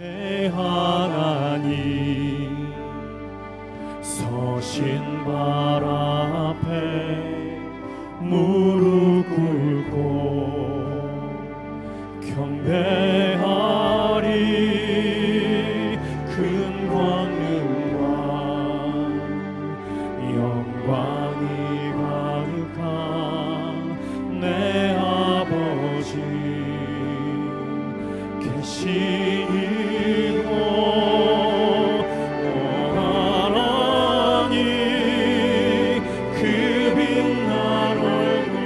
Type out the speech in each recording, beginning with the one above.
내 하나님 서신 발 앞에 무릎 꿇고 경배하리. 큰 권능과 영광이 가득한 내 아버지 계시고 하나님 그 빛난 얼굴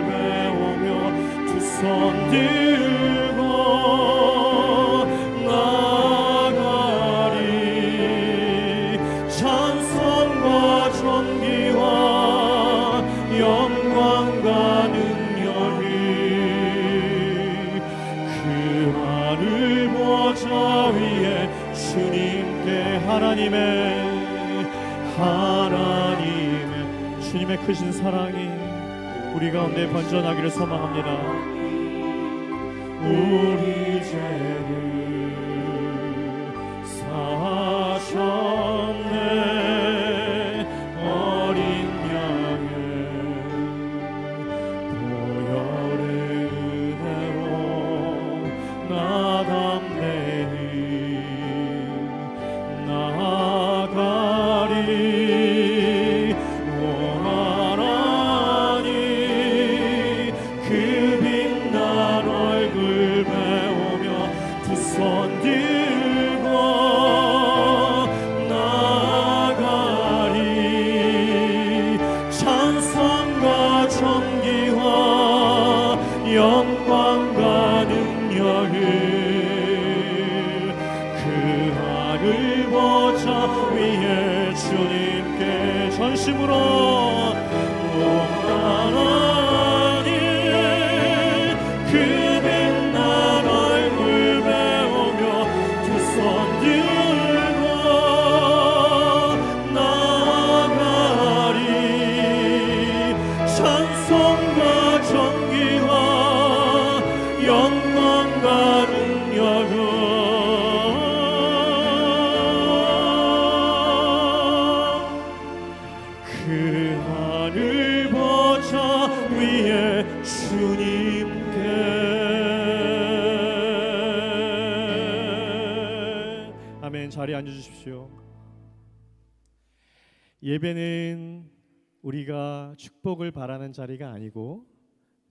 배우며 두 손 들고 나가리. 찬송과 존귀와 영광과 능력이 그 하늘 보좌 위에 주님께 주님의 크신 사랑이 우리 가운데 번져나기를 소망합니다. 우리 죄를 사하셨네. 어린 양의 보혈의 은혜로 나 담대히 나아가리. 오 하나님 그 빛난 얼굴 배우며 두 손 들고 나아가리. 찬송과 존귀와 영광과 능력을 그 하늘 보좌 위에 주님께 전심으로 오 하나님 그 빛난 얼굴 배우며 두 손 들고 나아가리. 찬송과 존귀와 영광과 능력은 그 하늘 보좌 위에 주님께. 아멘. 자리에 앉아주십시오. 예배는 우리가 축복을 바라는 자리가 아니고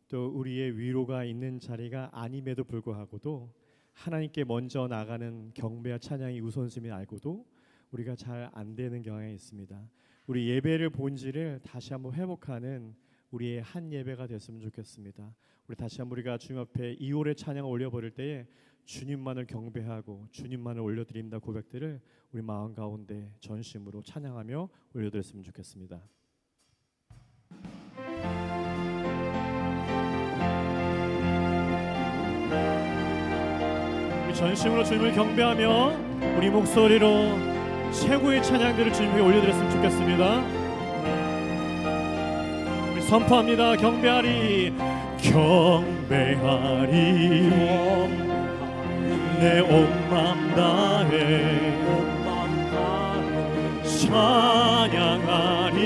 또 우리의 위로가 있는 자리가 아님에도 불구하고도 하나님께 먼저 나가는 경배와 찬양이 우선순위 알고도 우리가 잘 안 되는 경향이 있습니다. 우리 예배를 본질을 다시 한번 회복하는 우리의 한 예배가 됐으면 좋겠습니다. 우리 다시 한번 우리가 주님 앞에 이홀의 찬양을 올려버릴 때에 주님만을 경배하고 주님만을 올려드린다 고백들을 우리 마음 가운데 전심으로 찬양하며 올려드렸으면 좋겠습니다. 우리 전심으로 주님을 경배하며 우리 목소리로 최고의 찬양들을 주님께 올려드렸으면 좋겠습니다. 우리 선포합니다. 경배하리. 경배하리. 내 온 맘 다해 찬양하리.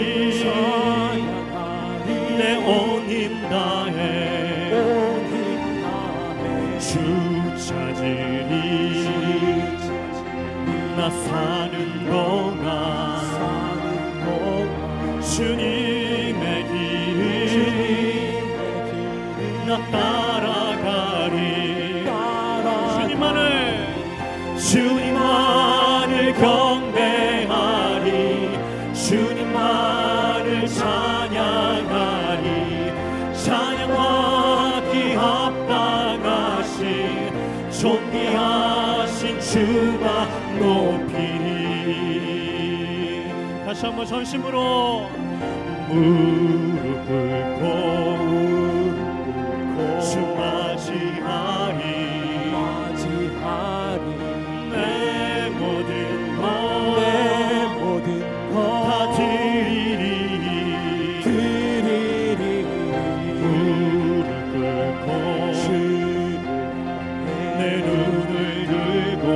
내 온 힘 다해 주 찾으리. 나 사는 동안 주님의 길 나 따라가리. 주님만을 경배하리. 주님만을 찬양하리. 찬양받기 합당하신 존귀하신 주가 높이리. 다시 한번 전심으로 무릎 꿇고 주 맞이하리. 내 모든 것 다 드리리. 무릎 꿇고 내 눈을 들고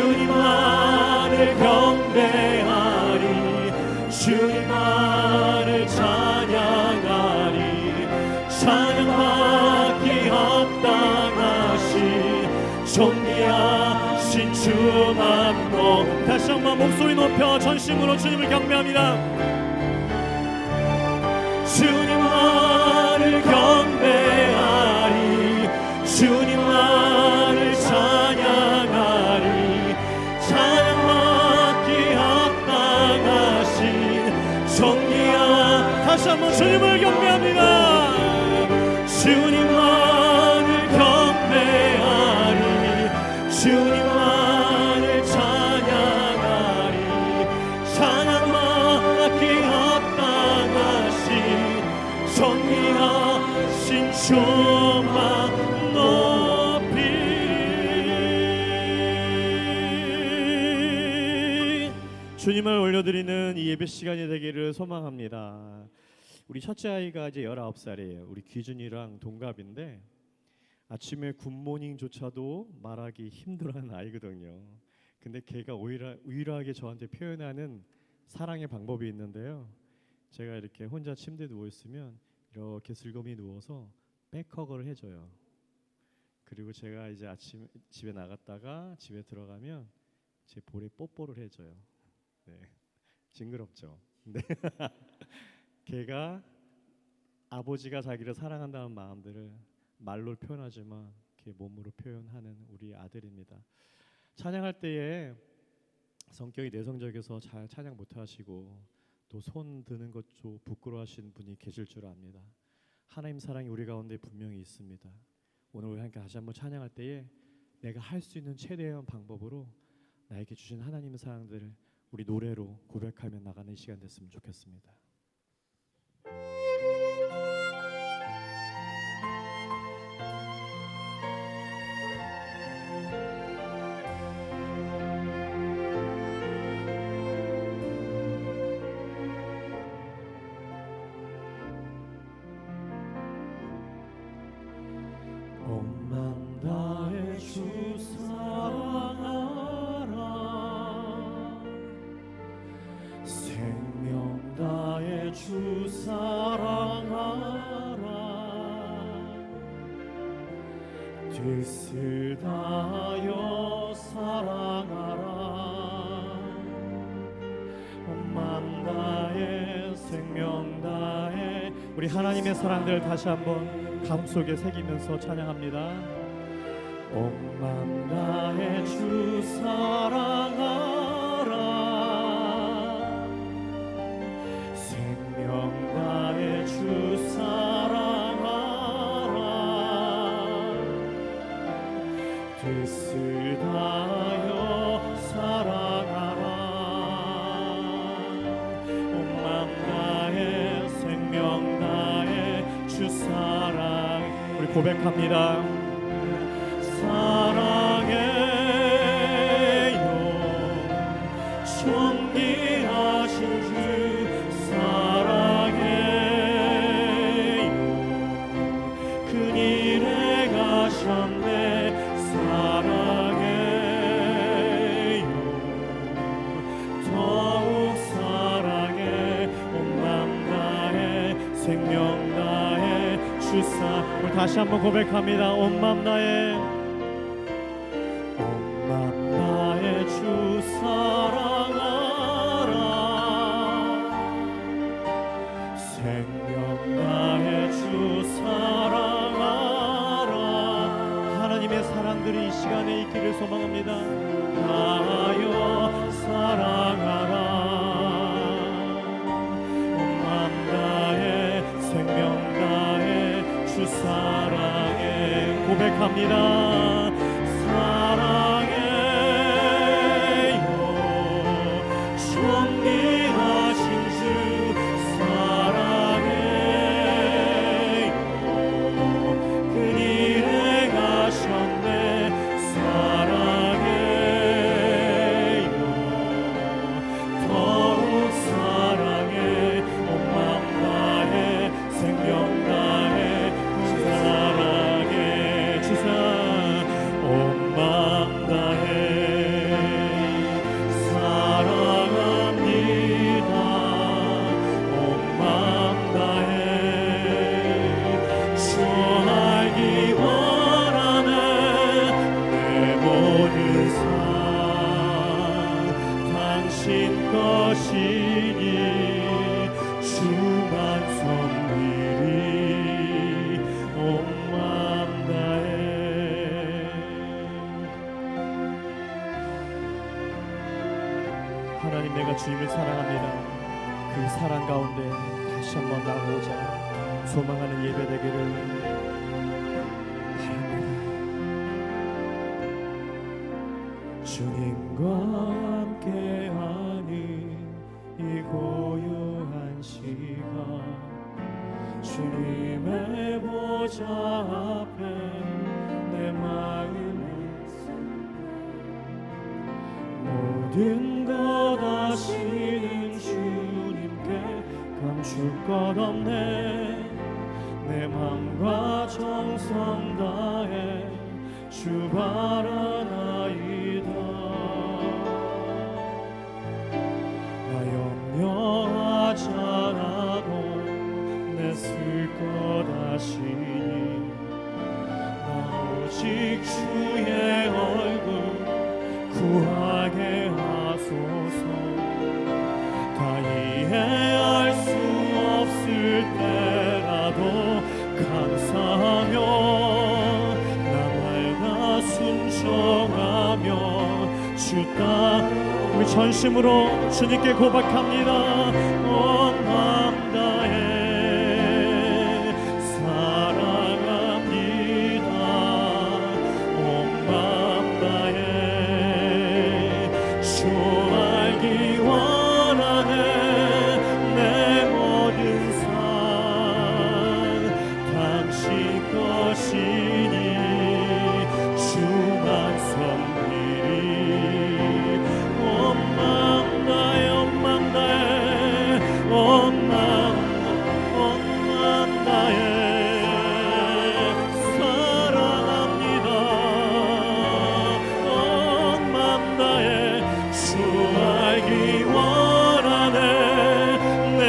주님만을 경배하리 주님만을 찬양하리 찬양받기 합당하신 존귀하신 주만로 다시 한번 목소리 높여 전심으로 주님을 경배합니다. 주님만을 경배하리 주님만을 찬양하리 찬양받기 합당하신 존귀한 다시 한번 주님을 경배합니다. 주님만을 경배하리 주님만을 찬양하리 찬양받기 합당하신 존귀하신 주만 높이리. 주님을 올려드리는 이 예배 시간이 되기를 소망합니다. 우리 첫째 아이가 이제 19살이에요. 우리 귀준이랑 동갑인데 아침에 굿모닝조차도 말하기 힘들어하는 아이거든요. 근데 걔가 유일하게 저한테 표현하는 사랑의 방법이 있는데요. 제가 이렇게 혼자 침대에 누워있으면 이렇게 슬금이 누워서 백허그를 해줘요. 그리고 제가 이제 아침 집에 나갔다가 집에 들어가면 제 볼에 뽀뽀를 해줘요. 네. 징그럽죠. 네. 걔가 아버지가 자기를 사랑한다는 마음들을 말로 표현하지만 걔 몸으로 표현하는 우리 아들입니다. 찬양할 때에 성격이 내성적이어서 잘 찬양 못하시고 또 손 드는 것 좀 부끄러워하시는 분이 계실 줄 압니다. 하나님 사랑이 우리 가운데 분명히 있습니다. 오늘 우리 함께 다시 한번 찬양할 때에 내가 할 수 있는 최대한 방법으로 나에게 주신 하나님의 사랑들을 우리 노래로 고백하며 나가는 시간 됐으면 좋겠습니다. 온맘 다해 주 사랑하라 생명 다해 주 사랑하라 뜻을 다하여 사랑하라 온맘 다해 생명 다해 우리 하나님의 사랑들 다시 한번 가슴속에 새기면서 찬양합니다. 온 맘 다해 주 사랑하라 생명 다해 주 사랑하라 뜻을 다하여 사랑하라 온 맘 다해 생명 다해 주 사랑 우리 고백합니다. 사랑해요 존귀하신 주 사랑해요 그일에 가셨네 사랑해요 더욱 사랑해 온 맘 다해 생명 다해 주사 우리 다시 한번 고백합니다. 온 맘 다해 주 사랑하라 생명 다해 주 사랑하라 하나님의 사랑들이 이 시간에 있기를 소망합니다. 다하여 사랑하라 온 맘 다해 생명 다해 주 사랑해 고백합니다. 사랑해요 존귀하신 주 사랑해요 그일에 가셨네 사랑해요 더욱 사랑해 온 맘 다해 생명 다해 주 사랑해 주 사랑해 당신 것이니 주만 섬기리 온 마음 다해. 하나님, 내가 주님을 사랑합니다. 그 사랑 가운데 다시 한번 나가고자 소망하는 예배 되기를 바랍니다. 주님과 함께하는 이 고요한 시간, 주님의 보좌 앞에 내 마음을 모든 것 아시는 주님께 감출 것 없네. 내 맘과 정성 다해 주 바라나이다. 나 염려하지 않아도 내쓸 것 아시니 나 오직 주의 얼굴 구하게 하소서. 다 이해할 수 없을 때라도 감사하며 나날가 순종하며 주 따 우리 전심으로 주님께 고백합니다. 온 마음 다해 사랑합니다. 온 마음 다해 주 알기 원하네. 내 모든 삶 당신 것이니 주만 섬기리 온 마음 다해 온 마음 다해 온 마음 다해 사랑합니다. 온 마음 다해 주 알기 원하네. 내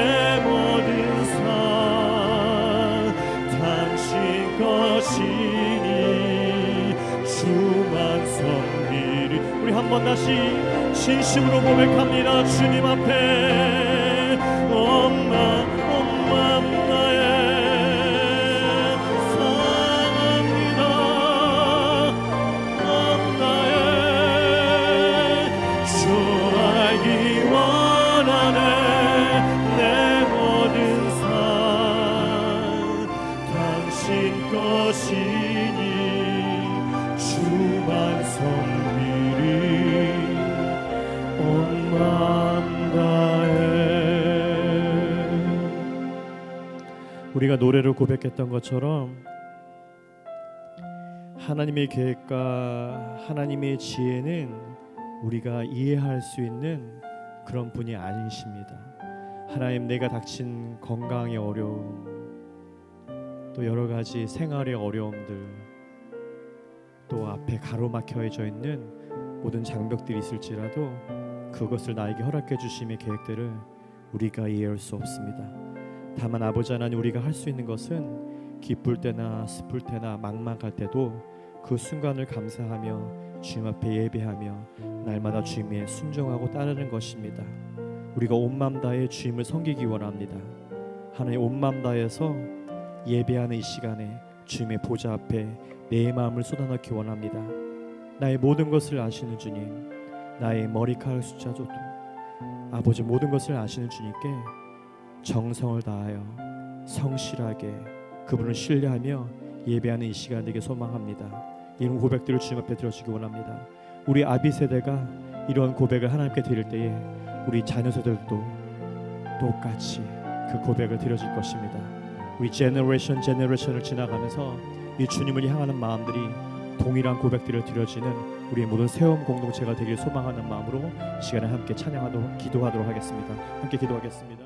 모든 삶 당신 것이니 주만 섬기리. 우리 한 번 다시 진심으로 고백합니다. 주님 앞에 온 마음 다해 사랑합니다. 온 다해 주 알기 원하네. 내 모든 삶 당신 것이니 주만 섬기리 온 마음 다해. 우리가 노래로 고백했던 것처럼 하나님의 계획과 하나님의 지혜는 우리가 이해할 수 있는 그런 분이 아니십니다. 하나님, 내가 닥친 건강의 어려움, 또 여러 가지 생활의 어려움들, 또 앞에 가로막혀져 있는 모든 장벽들이 있을지라도 그것을 나에게 허락해 주심의 계획들을 우리가 이해할 수 없습니다. 다만 아버지 하나님, 우리가 할 수 있는 것은 기쁠 때나 슬플 때나 막막할 때도 그 순간을 감사하며 주님 앞에 예배하며 날마다 주님에 순종하고 따르는 것입니다. 우리가 온 마음 다해 주님을 섬기기 원합니다. 하나님, 온 마음 다해서 예배하는 이 시간에 주님의 보좌 앞에 내 마음을 쏟아넣기 원합니다. 나의 모든 것을 아시는 주님, 나의 머리카락 숫자조도 아버지 모든 것을 아시는 주님께 정성을 다하여 성실하게 그분을 신뢰하며 예배하는 이 시간 되게 소망합니다. 이런 고백들을 주님 앞에 들어주기 원합니다. 우리 아비 세대가 이런 고백을 하나님께 드릴 때에 우리 자녀 세대들도 똑같이 그 고백을 드려줄 것입니다. 우리 제너레이션을 지나가면서 이 주님을 향하는 마음들이 동일한 고백들을 드려지는 우리의 모든 세움 공동체가 되길 소망하는 마음으로 시간을 함께 찬양하도록 기도하도록 하겠습니다. 함께 기도하겠습니다.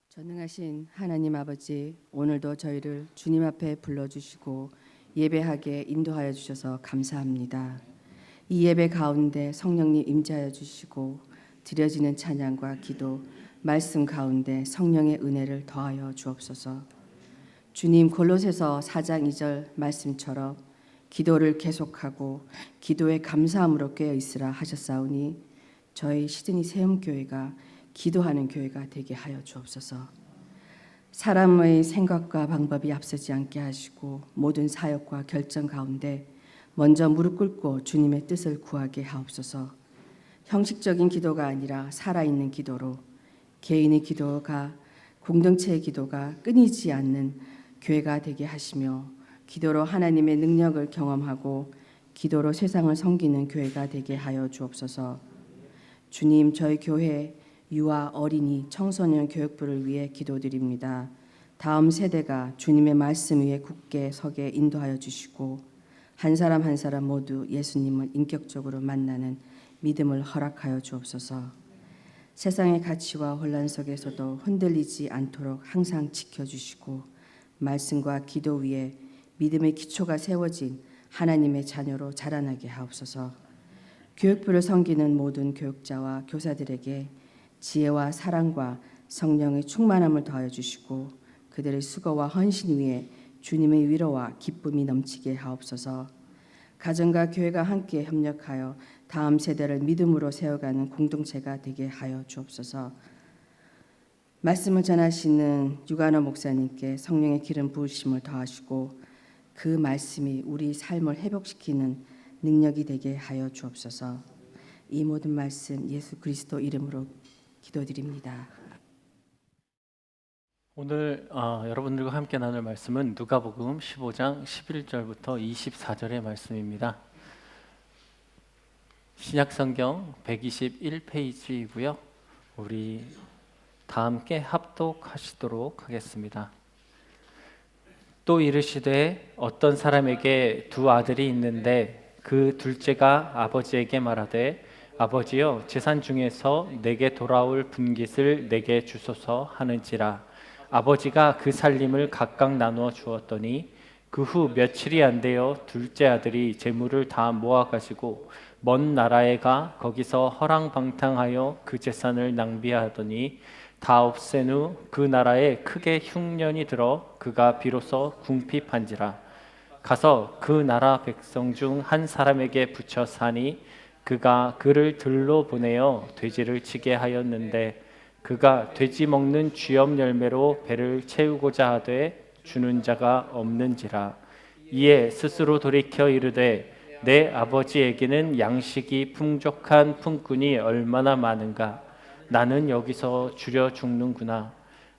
전능하신 하나님 아버지, 오늘도 저희를 주님 앞에 불러주시고 예배하게 인도하여 주셔서 감사합니다. 이 예배 가운데 성령님 임재하여 주시고 드려지는 찬양과 기도, 말씀 가운데 성령의 은혜를 더하여 주옵소서. 주님, 골로새서 4장 2절 말씀처럼 기도를 계속하고 기도에 감사함으로 깨어 있으라 하셨사오니 저희 시드니 세움교회가 기도하는 교회가 되게 하여 주옵소서. 사람의 생각과 방법이 앞서지 않게 하시고 모든 사역과 결정 가운데 먼저 무릎 꿇고 주님의 뜻을 구하게 하옵소서. 형식적인 기도가 아니라 살아있는 기도로 개인의 기도가 공동체의 기도가 끊이지 않는 교회가 되게 하시며 기도로 하나님의 능력을 경험하고 기도로 세상을 섬기는 교회가 되게 하여 주옵소서. 주님, 저희 교회 유아, 어린이, 청소년 교육부를 위해 기도드립니다. 다음 세대가 주님의 말씀 위에 굳게 서게 인도하여 주시고 한 사람 한 사람 모두 예수님을 인격적으로 만나는 믿음을 허락하여 주옵소서. 세상의 가치와 혼란 속에서도 흔들리지 않도록 항상 지켜주시고 말씀과 기도 위에 믿음의 기초가 세워진 하나님의 자녀로 자라나게 하옵소서. 교육부를 섬기는 모든 교육자와 교사들에게 지혜와 사랑과 성령의 충만함을 더하여 주시고 그들의 수고와 헌신 위에 주님의 위로와 기쁨이 넘치게 하옵소서. 가정과 교회가 함께 협력하여 다음 세대를 믿음으로 세워가는 공동체가 되게 하여 주옵소서. 말씀을 전하시는 유관호 목사님께 성령의 기름 부으심을 더하시고 그 말씀이 우리 삶을 회복시키는 능력이 되게 하여 주옵소서. 이 모든 말씀 예수 그리스도 이름으로 기도드립니다. 오늘 여러분들과 함께 나눌 말씀은 누가복음 15장 11절부터 24절의 말씀입니다. 신약성경 121페이지이고요. 우리 다 함께 합독하시도록 하겠습니다. 또 이르시되 어떤 사람에게 두 아들이 있는데 그 둘째가 아버지에게 말하되 아버지여 재산 중에서 내게 돌아올 분깃을 내게 주소서 하는지라. 아버지가 그 살림을 각각 나누어 주었더니 그 후 며칠이 안 되어 둘째 아들이 재물을 다 모아 가지고 먼 나라에 가 거기서 허랑방탕하여 그 재산을 낭비하더니 다 없앤 후 그 나라에 크게 흉년이 들어 그가 비로소 궁핍한지라. 가서 그 나라 백성 중 한 사람에게 붙여 사니 그가 그를 들로 보내어 돼지를 치게 하였는데 그가 돼지 먹는 쥐염 열매로 배를 채우고자 하되 주는 자가 없는지라. 이에 스스로 돌이켜 이르되 내 아버지에게는 양식이 풍족한 품꾼이 얼마나 많은가. 나는 여기서 주려 죽는구나.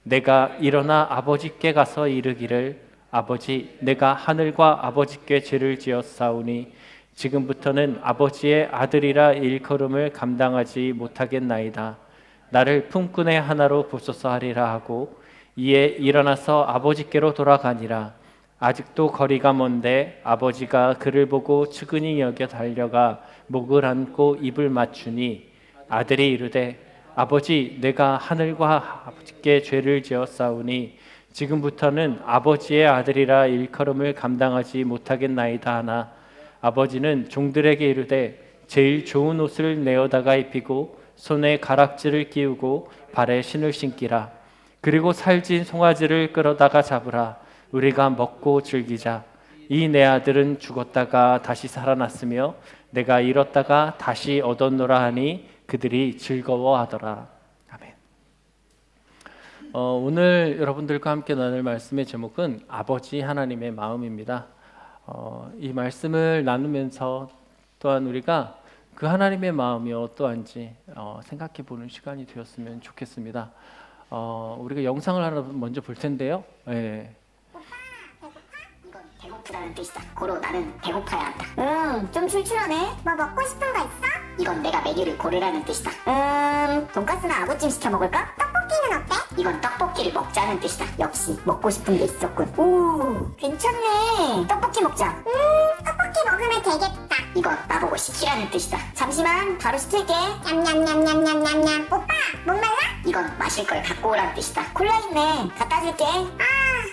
내가 일어나 아버지께 가서 이르기를 아버지, 내가 하늘과 아버지께 죄를 지었사오니 지금부터는 아버지의 아들이라 일컬음을 감당하지 못하겠나이다. 나를 품꾼의 하나로 보소서 하리라 하고 이에 일어나서 아버지께로 돌아가니라. 아직도 거리가 먼데 아버지가 그를 보고 측은히 여겨 달려가 목을 안고 입을 맞추니 아들이 이르되 아버지, 내가 하늘과 아버지께 죄를 지었사오니 지금부터는 아버지의 아들이라 일컬음을 감당하지 못하겠나이다 하나 아버지는 종들에게 이르되 제일 좋은 옷을 내어다가 입히고 손에 가락지를 끼우고 발에 신을 신기라. 그리고 살진 송아지를 끌어다가 잡으라. 우리가 먹고 즐기자. 이 내 아들은 죽었다가 다시 살아났으며 내가 잃었다가 다시 얻었노라 하니 그들이 즐거워하더라. 아멘. 오늘 여러분들과 함께 나눌 말씀의 제목은 아버지 하나님의 마음입니다. 이 말씀을 나누면서 또한 우리가 그 하나님의 마음이 어떠한지 생각해 보는 시간이 되었으면 좋겠습니다. 우리가 영상을 하나 먼저 볼 텐데요. 네. 이건 배고프다는 뜻이다. 고로 나는 배고파야 한다. 좀 출출하네. 뭐 먹고 싶은 거 있어? 이건 내가 메뉴를 고르라는 뜻이다. 돈가스나 아구찜 시켜 먹을까? 떡볶이는 어때? 이건 떡볶이를 먹자는 뜻이다. 역시 먹고 싶은 게 있었군. 오, 괜찮네. 떡볶이 먹자. 떡볶이 먹으면 되겠다. 이건 나보고 시키라는 뜻이다. 잠시만, 바로 시킬게. 냠냠냠냠냠냠냠. 오빠, 목말라? 이건 마실 걸 갖고 오라는 뜻이다. 콜라 있네. 갖다 줄게. 아,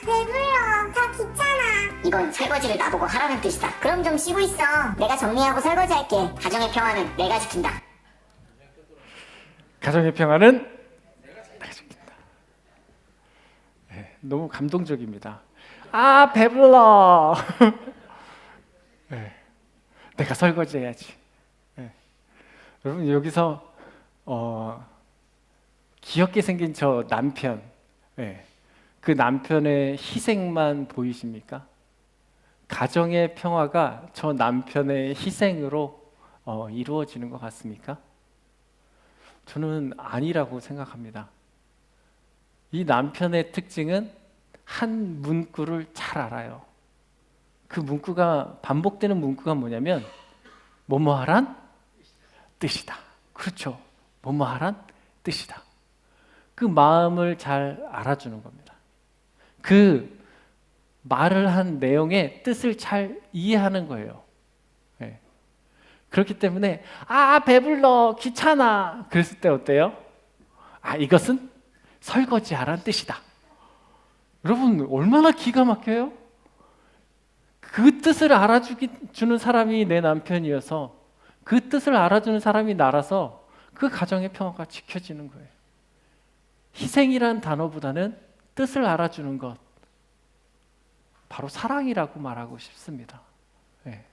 배불러. 다 귀찮아. 이건 설거지를 나보고 하라는 뜻이다. 그럼 좀 쉬고 있어. 내가 정리하고 설거지할게. 가정의 평화는 내가 지킨다. 가정의 평화는 내가 지킨다. 네, 너무 감동적입니다. 아, 배불러. 네, 내가 설거지해야지. 네. 여러분 여기서 귀엽게 생긴 저 남편, 예, 그 남편의 희생만 보이십니까? 가정의 평화가 저 남편의 희생으로 이루어지는 것 같습니까? 저는 아니라고 생각합니다. 이 남편의 특징은 한 문구를 잘 알아요. 그 문구가 반복되는 문구가 뭐냐면 뭐뭐하란 뜻이다. 그렇죠. 뭐뭐하란 뜻이다. 그 마음을 잘 알아주는 겁니다. 그 말을 한 내용의 뜻을 잘 이해하는 거예요. 네. 그렇기 때문에 배불러 귀찮아 그랬을 때 어때요? 이것은 설거지하란 뜻이다. 여러분 얼마나 기가 막혀요? 그 뜻을 알아주는 사람이 내 남편이어서 그 뜻을 알아주는 사람이 나라서 그 가정의 평화가 지켜지는 거예요. 희생이란 단어보다는 뜻을 알아주는 것, 바로 사랑이라고 말하고 싶습니다. 네.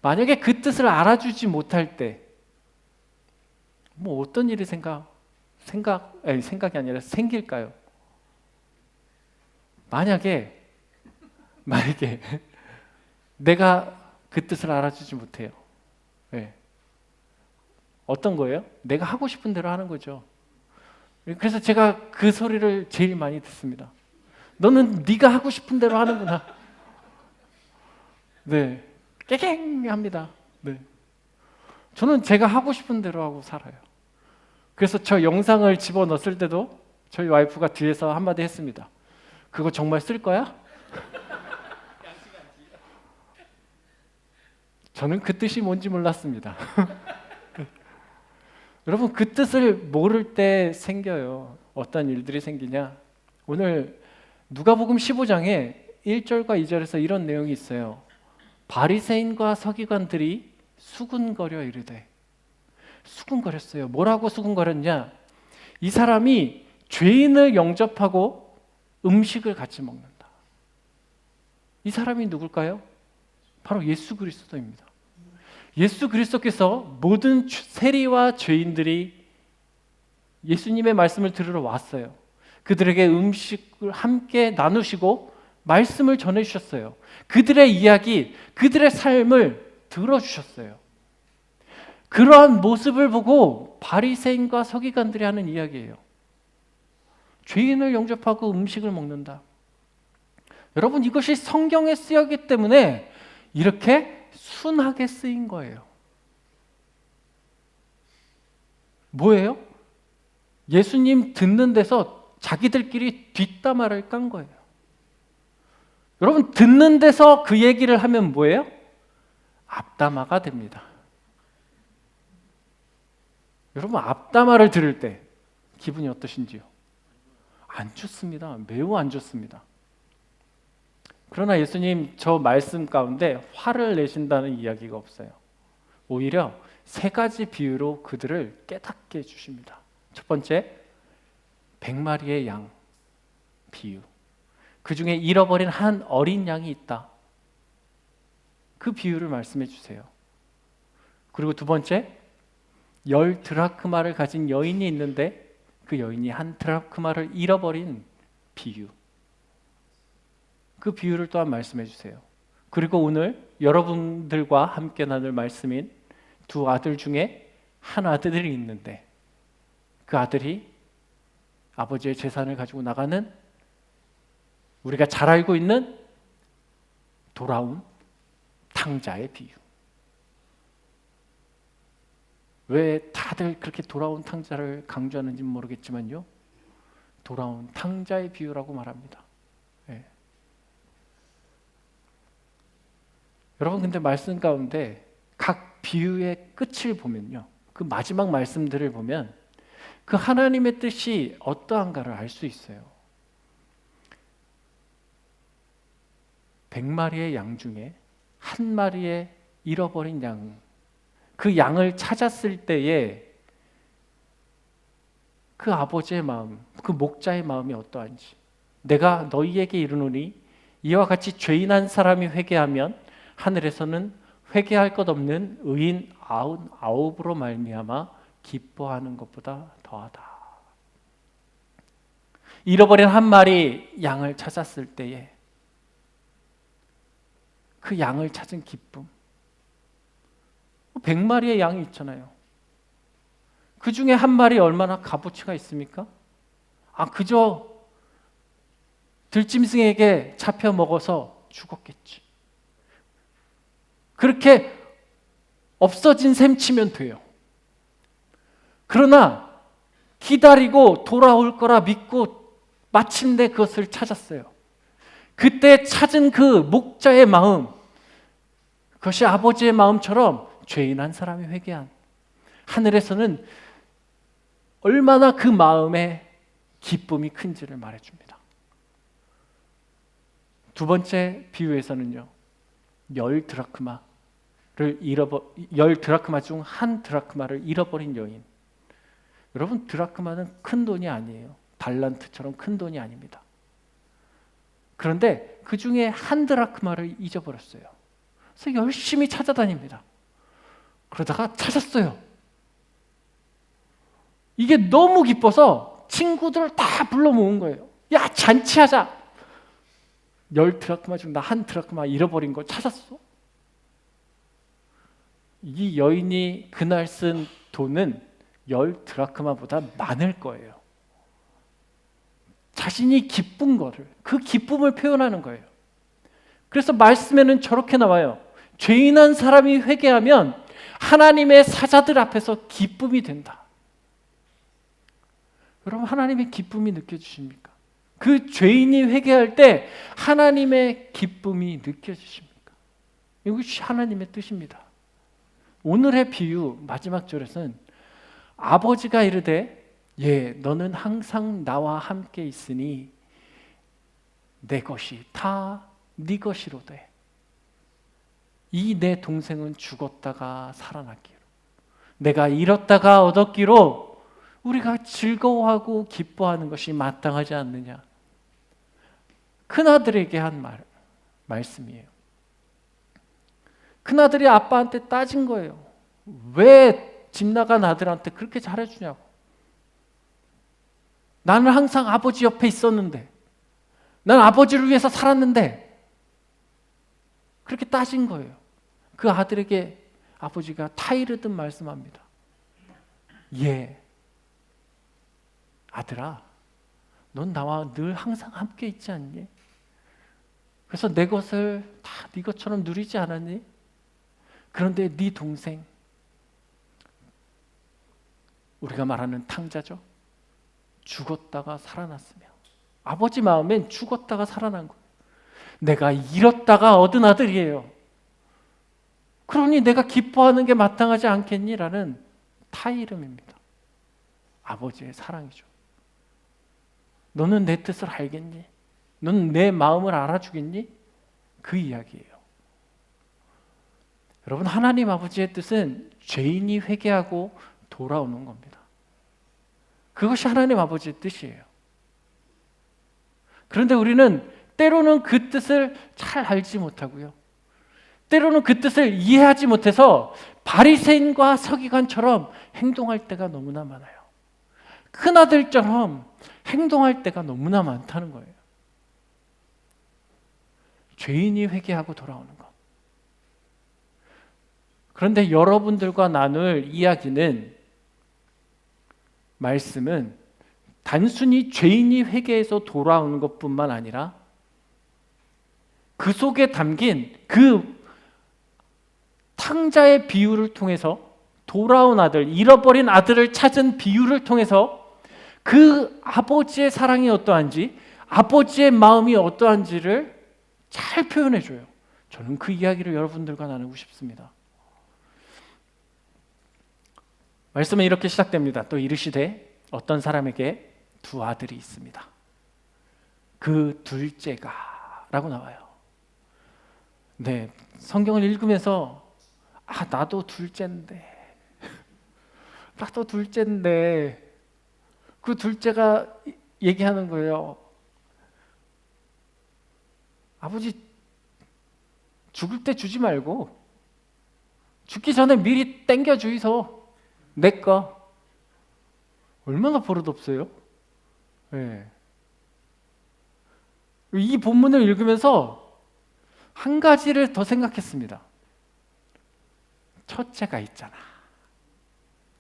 만약에 그 뜻을 알아주지 못할 때 뭐 어떤 일이 생각이 아니라 생길까요? 만약에 내가 그 뜻을 알아주지 못해요. 네. 어떤 거예요? 내가 하고 싶은 대로 하는 거죠. 그래서 제가 그 소리를 제일 많이 듣습니다. 너는 네가 하고 싶은 대로 하는구나. 네, 깨갱합니다. 네, 저는 제가 하고 싶은 대로 하고 살아요. 그래서 저 영상을 집어넣었을 때도 저희 와이프가 뒤에서 한마디 했습니다. 그거 정말 쓸 거야? 저는 그 뜻이 뭔지 몰랐습니다. 여러분 그 뜻을 모를 때 생겨요. 어떤 일들이 생기냐? 오늘 누가복음 15장에 1절과 2절에서 이런 내용이 있어요. 바리새인과 서기관들이 수군거려 이르되. 수군거렸어요. 뭐라고 수군거렸냐? 이 사람이 죄인을 영접하고 음식을 같이 먹는다. 이 사람이 누굴까요? 바로 예수 그리스도입니다. 예수 그리스도께서 모든 세리와 죄인들이 예수님의 말씀을 들으러 왔어요. 그들에게 음식을 함께 나누시고 말씀을 전해주셨어요. 그들의 이야기, 그들의 삶을 들어주셨어요. 그러한 모습을 보고 바리새인과 서기관들이 하는 이야기예요. 죄인을 영접하고 음식을 먹는다. 여러분 이것이 성경에 쓰였기 때문에 이렇게 순하게 쓰인 거예요. 뭐예요? 예수님 듣는 데서 자기들끼리 뒷담화를 깐 거예요. 여러분 듣는 데서 그 얘기를 하면 뭐예요? 앞담화가 됩니다. 여러분 앞담화를 들을 때 기분이 어떠신지요? 안 좋습니다. 매우 안 좋습니다. 그러나 예수님 저 말씀 가운데 화를 내신다는 이야기가 없어요. 오히려 세 가지 비유로 그들을 깨닫게 해주십니다. 첫 번째, 100마리의 양 비유. 그 중에 잃어버린 한 어린 양이 있다. 그 비유를 말씀해 주세요. 그리고 두 번째, 10 드라크마를 가진 여인이 있는데 그 여인이 한 드라크마를 잃어버린 비유. 그 비유를 또한 말씀해 주세요. 그리고 오늘 여러분들과 함께 나눌 말씀인 두 아들 중에 한 아들이 있는데 그 아들이 아버지의 재산을 가지고 나가는 우리가 잘 알고 있는 돌아온 탕자의 비유. 왜 다들 그렇게 돌아온 탕자를 강조하는지는 모르겠지만요. 돌아온 탕자의 비유라고 말합니다. 네. 여러분 근데 말씀 가운데 각 비유의 끝을 보면요. 그 마지막 말씀들을 보면 그 하나님의 뜻이 어떠한가를 알 수 있어요. 100마리의 양 중에 한 마리의 잃어버린 양, 그 양을 찾았을 때에 그 아버지의 마음, 그 목자의 마음이 어떠한지. 내가 너희에게 이르노니 이와 같이 죄인한 사람이 회개하면 하늘에서는 회개할 것 없는 의인 99으로 말미암아 기뻐하는 것보다 더하다. 잃어버린 한 마리 양을 찾았을 때에 그 양을 찾은 기쁨. 100마리의 양이 있잖아요. 그 중에 한 마리 얼마나 값어치가 있습니까? 그저 들짐승에게 잡혀 먹어서 죽었겠지. 그렇게 없어진 셈 치면 돼요. 그러나 기다리고 돌아올 거라 믿고 마침내 그것을 찾았어요. 그때 찾은 그 목자의 마음, 그것이 아버지의 마음처럼 죄인 한 사람이 회개한, 하늘에서는 얼마나 그 마음에 기쁨이 큰지를 말해줍니다. 두 번째 비유에서는요, 10드라크마 중 한 드라크마를 잃어버린 여인. 여러분, 드라크마는 큰 돈이 아니에요. 달란트처럼 큰 돈이 아닙니다. 그런데 그 중에 한 드라크마를 잊어버렸어요. 그래서 열심히 찾아다닙니다. 그러다가 찾았어요. 이게 너무 기뻐서 친구들을 다 불러 모은 거예요. 야, 잔치하자. 10드라크마 중 나 한 드라크마 잃어버린 거 찾았어. 이 여인이 그날 쓴 돈은 10드라크마보다 많을 거예요. 자신이 기쁜 거를, 그 기쁨을 표현하는 거예요. 그래서 말씀에는 저렇게 나와요. 죄인한 사람이 회개하면 하나님의 사자들 앞에서 기쁨이 된다. 여러분, 하나님의 기쁨이 느껴지십니까? 그 죄인이 회개할 때 하나님의 기쁨이 느껴지십니까? 이것이 하나님의 뜻입니다. 오늘의 비유 마지막 절에서는 아버지가 이르되 너는 항상 나와 함께 있으니 내 것이 다 네 것이로되 이 내 동생은 죽었다가 살아났기로 내가 잃었다가 얻었기로 우리가 즐거워하고 기뻐하는 것이 마땅하지 않느냐. 큰아들에게 한 말씀이에요. 큰아들이 아빠한테 따진 거예요. 왜 집 나간 아들한테 그렇게 잘해주냐고. 나는 항상 아버지 옆에 있었는데, 난 아버지를 위해서 살았는데, 그렇게 따진 거예요. 그 아들에게 아버지가 타이르듯 말씀합니다. 아들아, 넌 나와 늘 항상 함께 있지 않니? 그래서 내 것을 다 네 것처럼 누리지 않았니? 그런데 네 동생, 우리가 말하는 탕자죠. 죽었다가 살아났으며, 아버지 마음엔 죽었다가 살아난 거예요. 내가 잃었다가 얻은 아들이에요. 그러니 내가 기뻐하는 게 마땅하지 않겠니라는 타이름입니다. 아버지의 사랑이죠. 너는 내 뜻을 알겠니? 너는 내 마음을 알아주겠니? 그 이야기예요. 여러분, 하나님 아버지의 뜻은 죄인이 회개하고 돌아오는 겁니다. 그것이 하나님 아버지의 뜻이에요. 그런데 우리는 때로는 그 뜻을 잘 알지 못하고요. 때로는 그 뜻을 이해하지 못해서 바리새인과 서기관처럼 행동할 때가 너무나 많아요. 큰아들처럼 행동할 때가 너무나 많다는 거예요. 죄인이 회개하고 돌아오는 것. 그런데 여러분들과 나눌 이야기는, 말씀은 단순히 죄인이 회개해서 돌아오는 것뿐만 아니라 그 속에 담긴 그 탕자의 비유를 통해서, 돌아온 아들, 잃어버린 아들을 찾은 비유를 통해서 그 아버지의 사랑이 어떠한지, 아버지의 마음이 어떠한지를 잘 표현해줘요. 저는 그 이야기를 여러분들과 나누고 싶습니다. 말씀은 이렇게 시작됩니다. 또 이르시되 어떤 사람에게 두 아들이 있습니다. 그 둘째가 라고 나와요. 네, 성경을 읽으면서 나도 둘째인데 그 둘째가 얘기하는 거예요. 아버지, 죽을 때 주지 말고 죽기 전에 미리 땡겨 주이소. 내꺼. 얼마나 버릇없어요? 네. 이 본문을 읽으면서 한 가지를 더 생각했습니다. 첫째가 있잖아.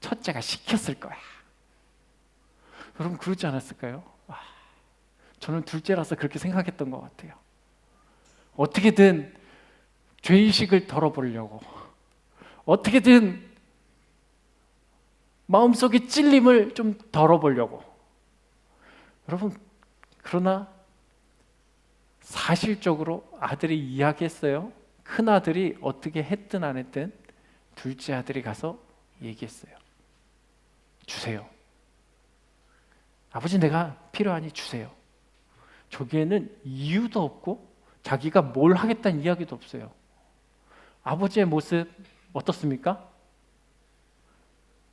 첫째가 시켰을 거야. 여러분 그러지 않았을까요? 저는 둘째라서 그렇게 생각했던 것 같아요. 어떻게든 죄의식을 덜어보려고, 어떻게든 마음속의 찔림을 좀 덜어보려고. 여러분 그러나 사실적으로 아들이 이야기했어요. 큰 아들이 어떻게 했든 안 했든 둘째 아들이 가서 얘기했어요. 주세요. 아버지 내가 필요하니 주세요. 저기에는 이유도 없고 자기가 뭘 하겠다는 이야기도 없어요. 아버지의 모습 어떻습니까?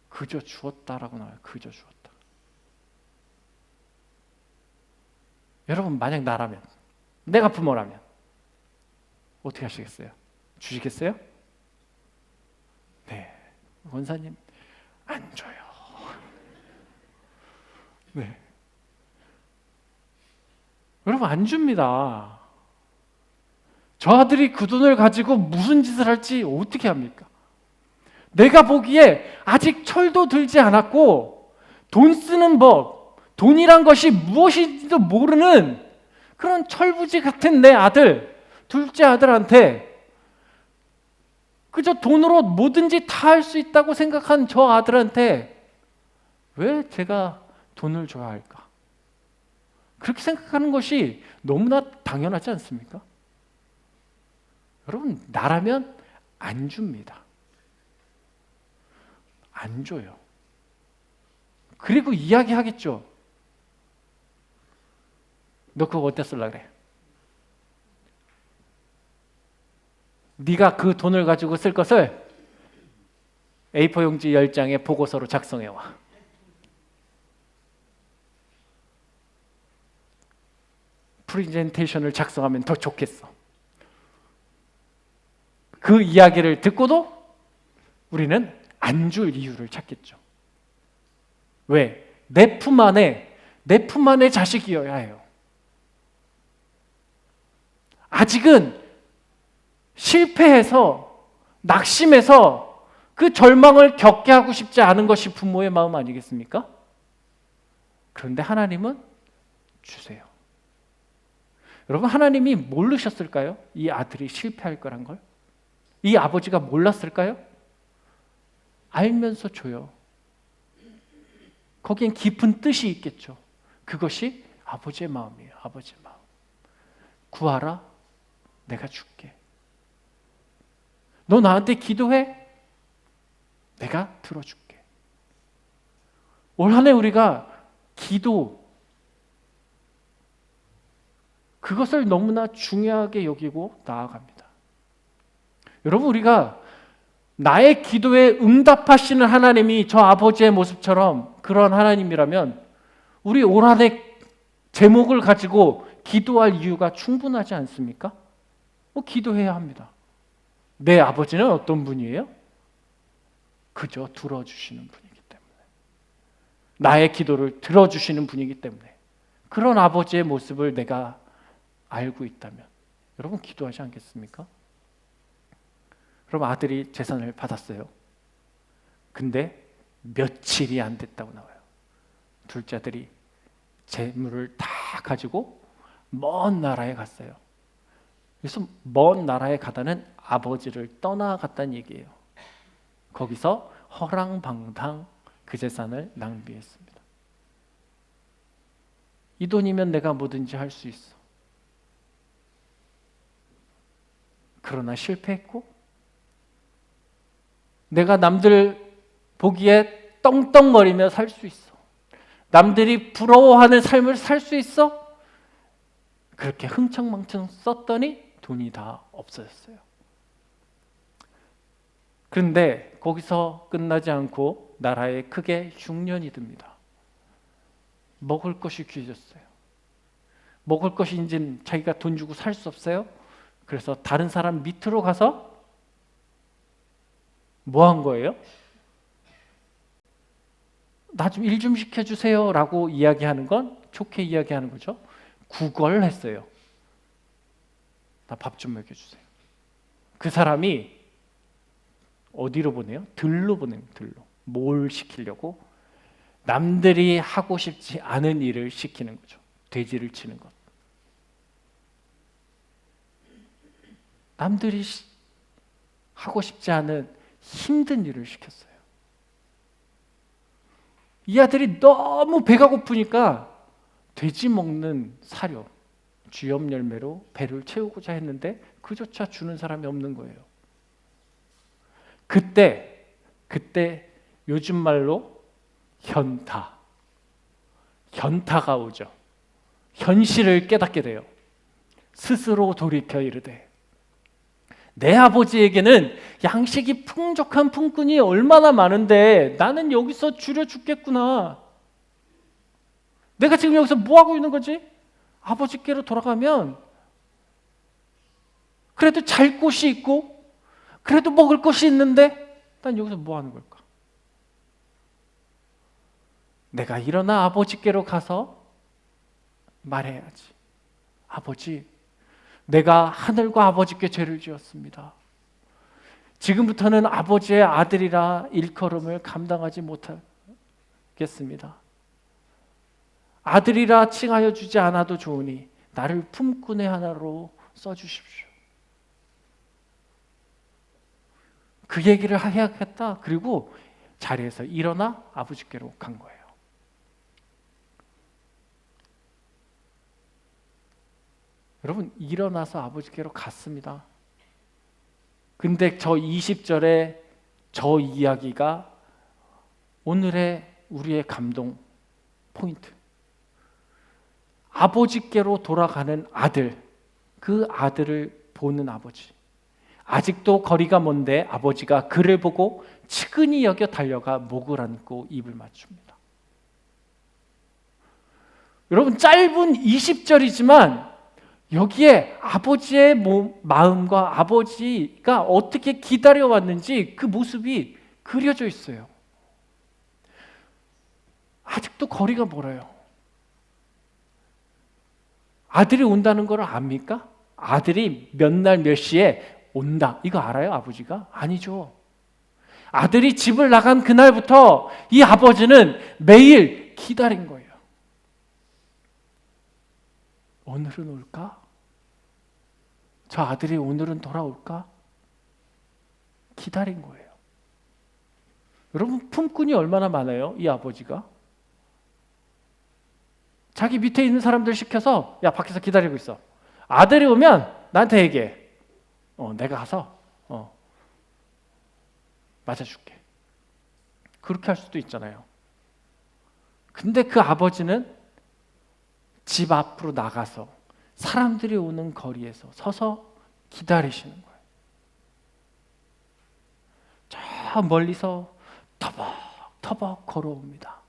그저 주었다라고 나와요. 그저 주었다. 여러분 만약 나라면, 내가 부모라면 어떻게 하시겠어요? 주시겠어요? 네, 원사님 안 줘요. 네, 여러분 안 줍니다. 저 아들이 그 돈을 가지고 무슨 짓을 할지 어떻게 합니까? 내가 보기에 아직 철도 들지 않았고 돈 쓰는 법, 돈이란 것이 무엇인지도 모르는 그런 철부지 같은 내 아들, 둘째 아들한테 그저 돈으로 뭐든지 다 할 수 있다고 생각한 저 아들한테 왜 제가 돈을 줘야 할까? 그렇게 생각하는 것이 너무나 당연하지 않습니까? 여러분 나라면 안 줍니다. 안 줘요. 그리고 이야기하겠죠. 너 그거 어디다 쓰려고 그래? 네가 그 돈을 가지고 쓸 것을 A4 용지 10장의 보고서로 작성해와. 프레젠테이션을 작성하면 더 좋겠어. 그 이야기를 듣고도 우리는 안 줄 이유를 찾겠죠. 왜? 내 품 안에 자식이어야 해요. 아직은 실패해서 낙심해서 그 절망을 겪게 하고 싶지 않은 것이 부모의 마음 아니겠습니까? 그런데 하나님은 주세요. 여러분 하나님이 모르셨을까요? 이 아들이 실패할 거란 걸? 이 아버지가 몰랐을까요? 알면서 줘요. 거기엔 깊은 뜻이 있겠죠. 그것이 아버지의 마음이에요. 아버지의 마음. 구하라, 내가 줄게. 너 나한테 기도해, 내가 들어줄게. 올 한 해 우리가 기도, 그것을 너무나 중요하게 여기고 나아갑니다. 여러분 우리가 나의 기도에 응답하시는 하나님이 저 아버지의 모습처럼 그런 하나님이라면 우리 올 한 해 제목을 가지고 기도할 이유가 충분하지 않습니까? 기도해야 합니다. 내 아버지는 어떤 분이에요? 그저 들어주시는 분이기 때문에, 나의 기도를 들어주시는 분이기 때문에 그런 아버지의 모습을 내가 알고 있다면 여러분 기도하지 않겠습니까? 그럼 아들이 재산을 받았어요. 근데 며칠이 안 됐다고 나와요. 둘째 아들이 재물을 다 가지고 먼 나라에 갔어요. 그래서 먼 나라에 가다는 아버지를 떠나갔다는 얘기예요. 거기서 허랑방탕 그 재산을 낭비했습니다. 이 돈이면 내가 뭐든지 할 수 있어. 그러나 실패했고 내가 남들 보기에 떵떵거리며 살 수 있어. 남들이 부러워하는 삶을 살 수 있어. 그렇게 흥청망청 썼더니 돈이 다 없어졌어요. 그런데 거기서 끝나지 않고 나라에 크게 흉년이 듭니다. 먹을 것이 귀해졌어요. 먹을 것이 이제 자기가 돈 주고 살 수 없어요. 그래서 다른 사람 밑으로 가서 뭐 한 거예요? 나 좀 일 좀 시켜주세요 라고 이야기하는 건 좋게 이야기하는 거죠. 구걸했어요. 나 밥 좀 먹여주세요. 그 사람이 어디로 보내요? 들로 보내요. 들로. 뭘 시키려고? 남들이 하고 싶지 않은 일을 시키는 거죠. 돼지를 치는 것. 남들이 하고 싶지 않은 힘든 일을 시켰어요. 이 아들이 너무 배가 고프니까 돼지 먹는 사료, 쥐염 열매로 배를 채우고자 했는데 그조차 주는 사람이 없는 거예요. 그때 요즘 말로 현타가 오죠. 현실을 깨닫게 돼요. 스스로 돌이켜 이르되 내 아버지에게는 양식이 풍족한 품꾼이 얼마나 많은데 나는 여기서 줄여 죽겠구나. 내가 지금 여기서 뭐 하고 있는 거지? 아버지께로 돌아가면 그래도 잘 곳이 있고 그래도 먹을 것이 있는데 난 여기서 뭐 하는 걸까? 내가 일어나 아버지께로 가서 말해야지. 아버지, 내가 하늘과 아버지께 죄를 지었습니다. 지금부터는 아버지의 아들이라 일컬음을 감당하지 못하겠습니다. 아들이라 칭하여 주지 않아도 좋으니 나를 품꾼의 하나로 써주십시오. 그 얘기를 해야겠다. 그리고 자리에서 일어나 아버지께로 간 거예요. 여러분, 일어나서 아버지께로 갔습니다. 근데 저 20절에 저 이야기가 오늘의 우리의 감동 포인트. 아버지께로 돌아가는 아들, 그 아들을 보는 아버지. 아직도 거리가 먼데 아버지가 그를 보고 측은히 여겨 달려가 목을 안고 입을 맞춥니다. 여러분, 짧은 20절이지만 여기에 아버지의 마음과 아버지가 어떻게 기다려왔는지 그 모습이 그려져 있어요. 아직도 거리가 멀어요. 아들이 온다는 걸 압니까? 아들이 몇 날 몇 시에 온다. 이거 알아요, 아버지가? 아니죠. 아들이 집을 나간 그날부터 이 아버지는 매일 기다린 거예요. 오늘은 올까? 저 아들이 오늘은 돌아올까? 기다린 거예요. 여러분, 품꾼이 얼마나 많아요? 이 아버지가 자기 밑에 있는 사람들 시켜서 야, 밖에서 기다리고 있어. 아들이 오면 나한테 얘기해. 내가 가서 맞아줄게. 그렇게 할 수도 있잖아요. 근데 그 아버지는 집 앞으로 나가서 사람들이 오는 거리에서 서서 기다리시는 거예요. 저 멀리서 터벅터벅 걸어옵니다.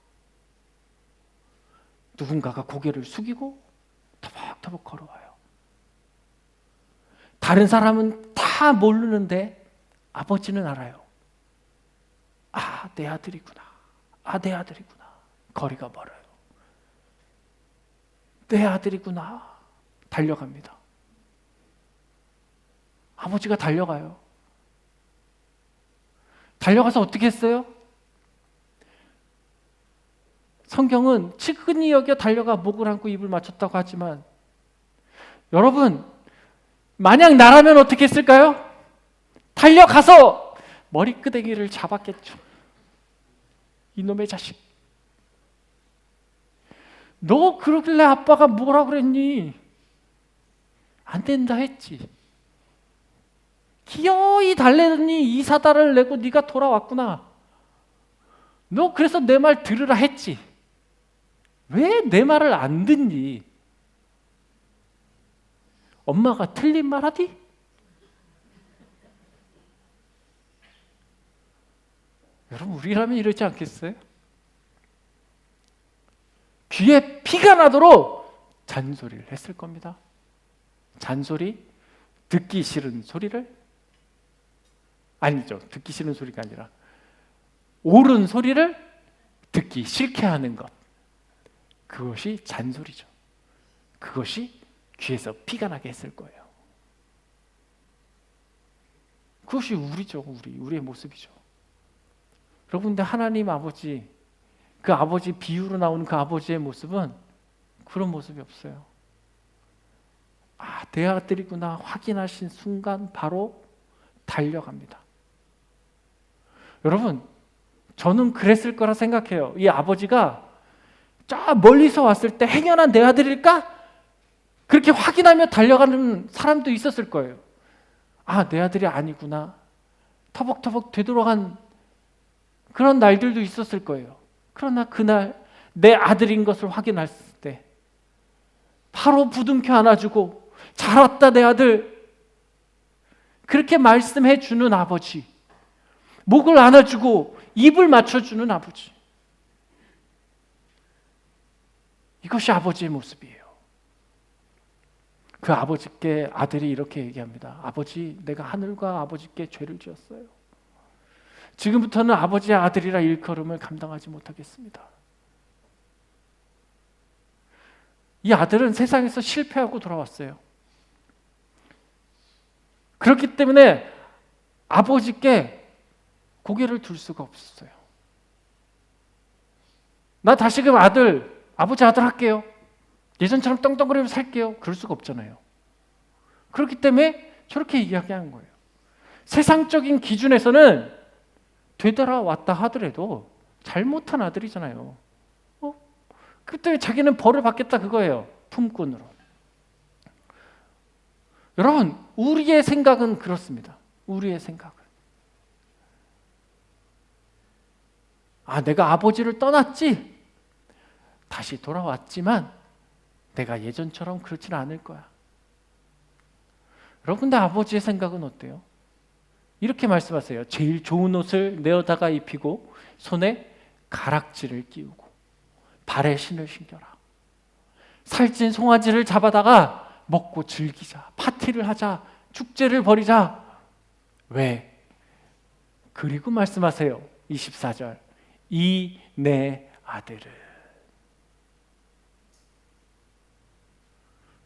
누군가가 고개를 숙이고 터벅터벅 걸어와요. 다른 사람은 다 모르는데 아버지는 알아요. 아, 내 아들이구나. 아, 내 아들이구나. 거리가 멀어요. 내 아들이구나. 달려갑니다. 아버지가 달려가요. 달려가서 어떻게 했어요? 성경은 측은히 여겨 달려가 목을 안고 입을 맞췄다고 하지만 여러분, 만약 나라면 어떻게 했을까요? 달려가서 머리끄댕이를 잡았겠죠. 이놈의 자식. 너 그러길래 아빠가 뭐라 그랬니? 안 된다 했지. 기어이 달래더니 이 사달을 내고 네가 돌아왔구나. 너 그래서 내 말 들으라 했지. 왜 내 말을 안 듣니? 엄마가 틀린 말 하디? 여러분, 우리라면 이러지 않겠어요? 귀에 피가 나도록 잔소리를 했을 겁니다. 잔소리, 듣기 싫은 소리를 아니죠. 듣기 싫은 소리가 아니라 옳은 소리를 듣기 싫게 하는 것. 그것이 잔소리죠. 그것이 귀에서 피가 나게 했을 거예요. 그것이 우리죠. 우리의 모습이죠. 여러분, 근데 하나님 아버지, 그 아버지 비유로 나오는 그 아버지의 모습은 그런 모습이 없어요. 아, 내 아들이구나 확인하신 순간 바로 달려갑니다. 여러분, 저는 그랬을 거라 생각해요. 이 아버지가 저 멀리서 왔을 때 행여나 내 아들일까? 그렇게 확인하며 달려가는 사람도 있었을 거예요. 아, 내 아들이 아니구나. 터벅터벅 되돌아간 그런 날들도 있었을 거예요. 그러나 그날 내 아들인 것을 확인했을 때 바로 부둥켜 안아주고 잘 왔다 내 아들, 그렇게 말씀해 주는 아버지, 목을 안아주고 입을 맞춰주는 아버지, 이것이 아버지의 모습이에요. 그 아버지께 아들이 이렇게 얘기합니다. 아버지, 내가 하늘과 아버지께 죄를 지었어요. 지금부터는 아버지의 아들이라 일컬음을 감당하지 못하겠습니다. 이 아들은 세상에서 실패하고 돌아왔어요. 그렇기 때문에 아버지께 고개를 둘 수가 없었어요. 나 다시금 아버지 아들 할게요. 예전처럼 떵떵거리며 살게요. 그럴 수가 없잖아요. 그렇기 때문에 저렇게 이야기하는 거예요. 세상적인 기준에서는 되돌아왔다 하더라도 잘못한 아들이잖아요. 그때 자기는 벌을 받겠다 그거예요. 품꾼으로. 여러분, 우리의 생각은 그렇습니다. 우리의 생각은. 아, 내가 아버지를 떠났지? 다시 돌아왔지만 내가 예전처럼 그렇지는 않을 거야. 여러분, 근데 아버지의 생각은 어때요? 이렇게 말씀하세요. 제일 좋은 옷을 내어다가 입히고 손에 가락지를 끼우고 발에 신을 신겨라. 살찐 송아지를 잡아다가 먹고 즐기자. 파티를 하자. 축제를 벌이자. 왜? 그리고 말씀하세요. 24절. 이 내 아들을.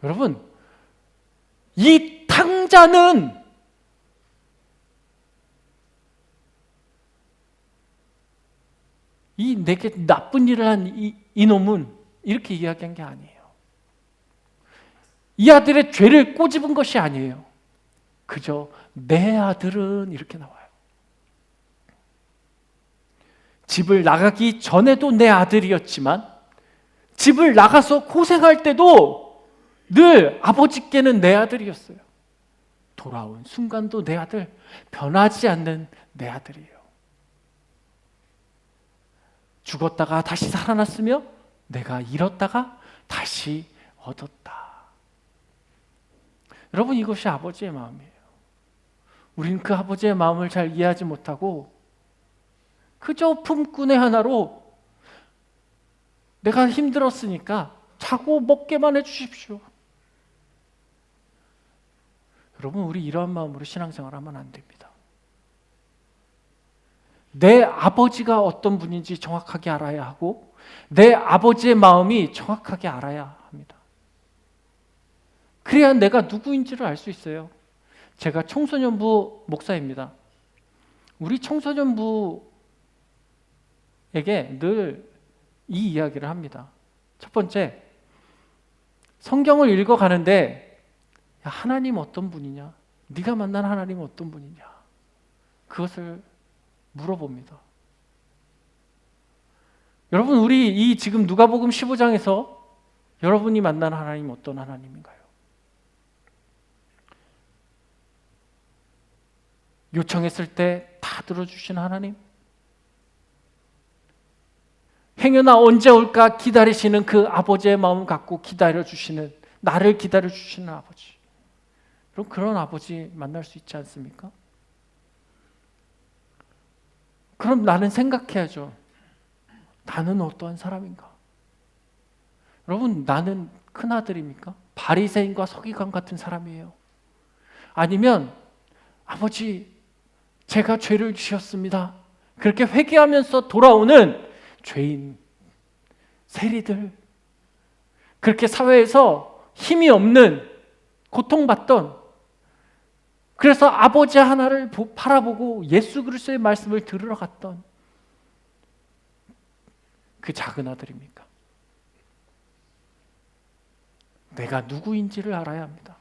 여러분, 이 탕자는 내게 나쁜 일을 한 이놈은 이렇게 이야기한 게 아니에요. 이 아들의 죄를 꼬집은 것이 아니에요. 그저 내 아들은 이렇게 나와요. 집을 나가기 전에도 내 아들이었지만 집을 나가서 고생할 때도 늘 아버지께는 내 아들이었어요. 돌아온 순간도 내 아들, 변하지 않는 내 아들이에요. 죽었다가 다시 살아났으며 내가 잃었다가 다시 얻었다. 여러분, 이것이 아버지의 마음이에요. 우리는 그 아버지의 마음을 잘 이해하지 못하고 그저 품꾼의 하나로 내가 힘들었으니까 자고 먹게만 해주십시오. 여러분, 우리 이러한 마음으로 신앙생활하면 안 됩니다. 내 아버지가 어떤 분인지 정확하게 알아야 하고 내 아버지의 마음이 정확하게 알아야 합니다. 그래야 내가 누구인지를 알 수 있어요. 제가 청소년부 목사입니다. 우리 청소년부에게 늘 이 이야기를 합니다. 첫 번째, 성경을 읽어가는데 야, 하나님 어떤 분이냐? 네가 만난 하나님 어떤 분이냐? 그것을 물어봅니다. 여러분, 우리 이 지금 누가복음 15장에서 여러분이 만난 하나님 어떤 하나님인가요? 요청했을 때 다 들어주신 하나님? 행여나 언제 올까 기다리시는 그 아버지의 마음을 갖고 기다려주시는, 나를 기다려주시는 아버지. 그럼 그런 아버지 만날 수 있지 않습니까? 그럼 나는 생각해야죠. 나는 어떠한 사람인가? 여러분, 나는 큰아들입니까? 바리새인과 서기관 같은 사람이에요? 아니면 아버지, 제가 죄를 지었습니다. 그렇게 회개하면서 돌아오는 죄인, 세리들, 그렇게 사회에서 힘이 없는, 고통받던, 그래서 아버지 하나를 바라보고 예수 그리스도의 말씀을 들으러 갔던 그 작은 아들입니까? 내가 누구인지를 알아야 합니다.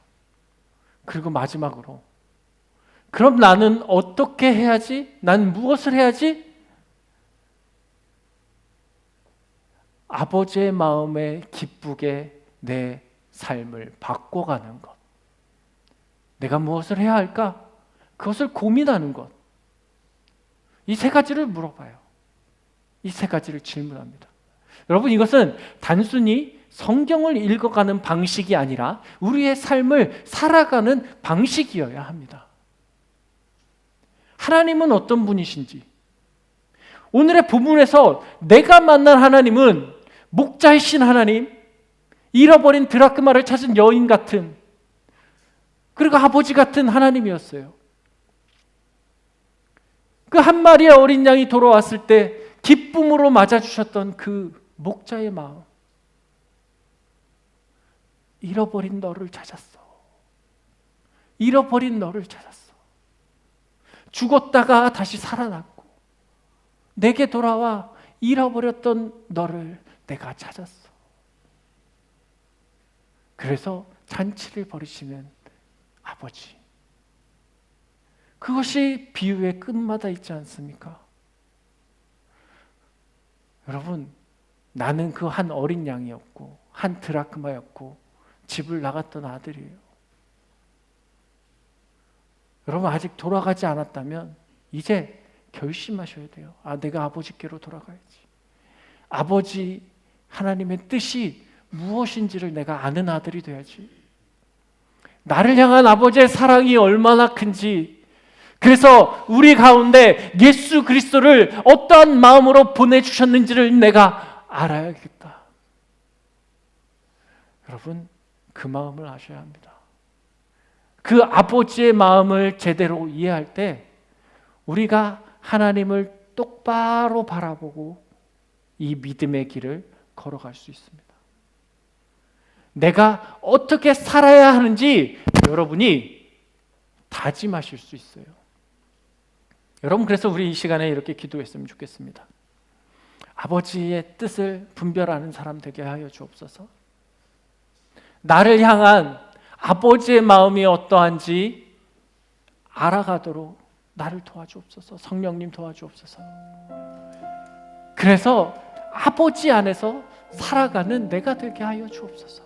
그리고 마지막으로, 그럼 나는 어떻게 해야지? 난 무엇을 해야지? 아버지의 마음에 기쁘게 내 삶을 바꿔가는 것. 내가 무엇을 해야 할까? 그것을 고민하는 것. 이 세 가지를 물어봐요. 이 세 가지를 질문합니다. 여러분, 이것은 단순히 성경을 읽어가는 방식이 아니라 우리의 삶을 살아가는 방식이어야 합니다. 하나님은 어떤 분이신지, 오늘의 본문에서 내가 만난 하나님은 목자이신 하나님, 잃어버린 드라크마를 찾은 여인 같은, 그리고 아버지 같은 하나님이었어요. 그 한 마리의 어린 양이 돌아왔을 때 기쁨으로 맞아주셨던 그 목자의 마음. 잃어버린 너를 찾았어. 잃어버린 너를 찾았어. 죽었다가 다시 살아났고 내게 돌아와 잃어버렸던 너를 내가 찾았어. 그래서 잔치를 벌이시는 아버지. 그것이 비유의 끝마다 있지 않습니까? 여러분, 나는 그 한 어린 양이었고 한 드라크마였고 집을 나갔던 아들이에요. 여러분, 아직 돌아가지 않았다면 이제 결심하셔야 돼요. 내가 아버지께로 돌아가야지. 아버지 하나님의 뜻이 무엇인지를 내가 아는 아들이 돼야지. 나를 향한 아버지의 사랑이 얼마나 큰지, 그래서 우리 가운데 예수 그리스도를 어떠한 마음으로 보내주셨는지를 내가 알아야겠다. 여러분, 그 마음을 아셔야 합니다. 그 아버지의 마음을 제대로 이해할 때 우리가 하나님을 똑바로 바라보고 이 믿음의 길을 걸어갈 수 있습니다. 내가 어떻게 살아야 하는지 여러분이 다짐하실 수 있어요. 여러분, 그래서 우리 이 시간에 이렇게 기도했으면 좋겠습니다. 아버지의 뜻을 분별하는 사람 되게 하여 주옵소서. 나를 향한 아버지의 마음이 어떠한지 알아가도록 나를 도와주옵소서. 성령님 도와주옵소서. 그래서 아버지 안에서 살아가는 내가 되게 하여 주옵소서.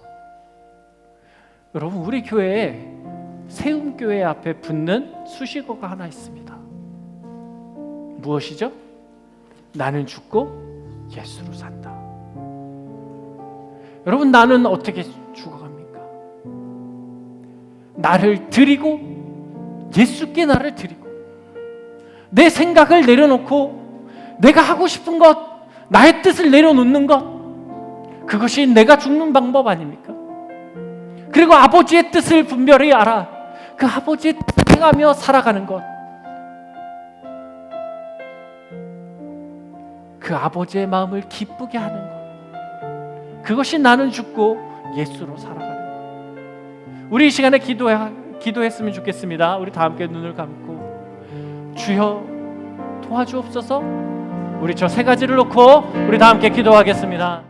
여러분, 우리 교회에 세움교회 앞에 붙는 수식어가 하나 있습니다. 무엇이죠? 나는 죽고 예수로 산다. 여러분, 나는 어떻게 죽어갑니까? 나를 드리고, 예수께 나를 드리고, 내 생각을 내려놓고 내가 하고 싶은 것, 나의 뜻을 내려놓는 것, 그것이 내가 죽는 방법 아닙니까? 그리고 아버지의 뜻을 분별히 알아 그 아버지의 뜻을 행하며 살아가는 것, 그 아버지의 마음을 기쁘게 하는 것, 그것이 나는 죽고 예수로 살아가는 것. 우리 이 시간에 기도했으면 좋겠습니다. 우리 다 함께 눈을 감고 주여 도와주옵소서. 우리 저 세 가지를 놓고 우리 다 함께 기도하겠습니다.